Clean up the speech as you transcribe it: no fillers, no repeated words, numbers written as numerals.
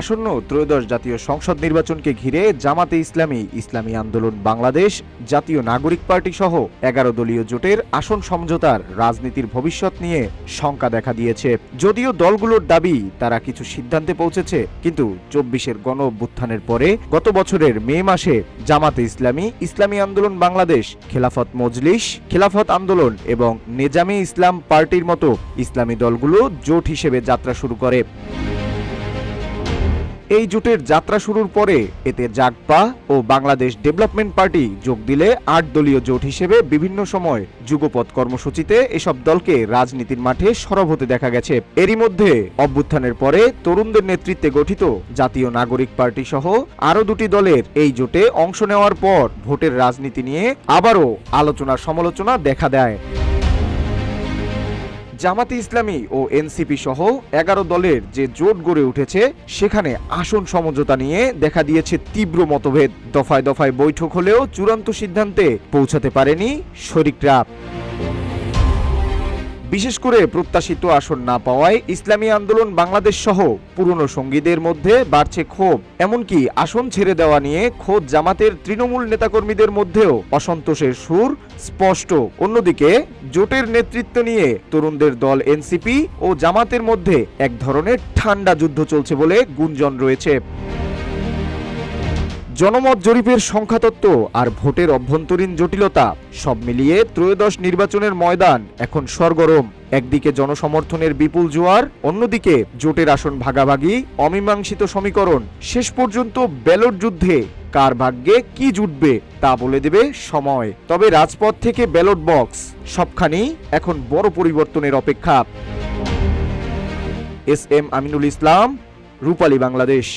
আসন্ন ত্রয়োদশ জাতীয় সংসদ নির্বাচনকে ঘিরে জামাতে ইসলামী, ইসলামী আন্দোলন বাংলাদেশ, জাতীয় নাগরিক পার্টি সহ ১১ দলীয় জোটের আসন সমঝোতার রাজনীতির ভবিষ্যৎ নিয়ে শঙ্কা দেখা দিয়েছে। যদিও দলগুলোর দাবি তারা কিছু সিদ্ধান্তে পৌঁছেছে, কিন্তু ২৪-এর গণ অভ্যুত্থানের পরে গত বছরের মে মাসে জামাতে ইসলামী, ইসলামী আন্দোলন বাংলাদেশ, খেলাফত মজলিস, খেলাফত আন্দোলন এবং নেজামে ইসলাম পার্টির মতো ইসলামী দলগুলো জোট হিসেবে যাত্রা শুরু করে। এই জোটের যাত্রা শুরুর পরে এতে জাগপা ও বাংলাদেশ ডেভেলপমেন্ট পার্টি যোগ দিলে ৮ দলীয় জোট হিসেবে বিভিন্ন সময় যুগপৎ কর্মসূচিতে এসব দলকে রাজনীতির মাঠে সরব হতে দেখা গেছে। এরই মধ্যে অভ্যুত্থানের পরে তরুণদের নেতৃত্বে গঠিত জাতীয় নাগরিক পার্টি সহ আরও ২টি দলের এই জোটে অংশ নেওয়ার পর ভোটের রাজনীতি নিয়ে আবারও আলোচনা সমালোচনা দেখা দেয়। জামাতে ইসলামী ও এনসিপি সহ ১১ দলের যে জোট গড়ে উঠেছে, সেখানে আসন সমঝোতা নিয়ে দেখা দিয়েছে তীব্র মতভেদ। দফায় দফায় বৈঠক হলেও চূড়ান্ত সিদ্ধান্তে পৌঁছাতে পারেনি শরিকরা। বিশেষ করে প্রত্যাশিত আসন না পাওয়ায় ইসলামী আন্দোলন বাংলাদেশ সহ পুরনো সঙ্গীদের মধ্যে বাড়ছে ক্ষোভ। এমনকি আসন ছেড়ে দেওয়া নিয়ে খোদ জামাতের তৃণমূল নেতাকর্মীদের মধ্যেও অসন্তোষের সুর স্পষ্ট। অন্যদিকে জোটের নেতৃত্ব নিয়ে তরুণদের দল এনসিপি ও জামাতের মধ্যে এক ধরনের ঠান্ডা যুদ্ধ চলছে বলে গুঞ্জন রয়েছে। জনমত জরিপের সংখ্যাতত্ত্ব আর ভোটের অভ্যন্তরীণ জটিলতা সব মিলিয়ে ত্রয়োদশ নির্বাচনের ময়দান এখন সরগরম। একদিকে জনসমর্থনের বিপুল জোয়ার, অন্যদিকে জোটের আসন ভাগাভাগি, অমীমাংসিত সমীকরণ। শেষ পর্যন্ত ব্যালট যুদ্ধে কার ভাগ্যে কি জুটবে তা বলে দেবে সময়। তবে রাজপথ থেকে ব্যালট বক্স সবখানি এখন বড় পরিবর্তনের অপেক্ষা। এস এম আমিনুল ইসলাম, রূপালী বাংলাদেশ।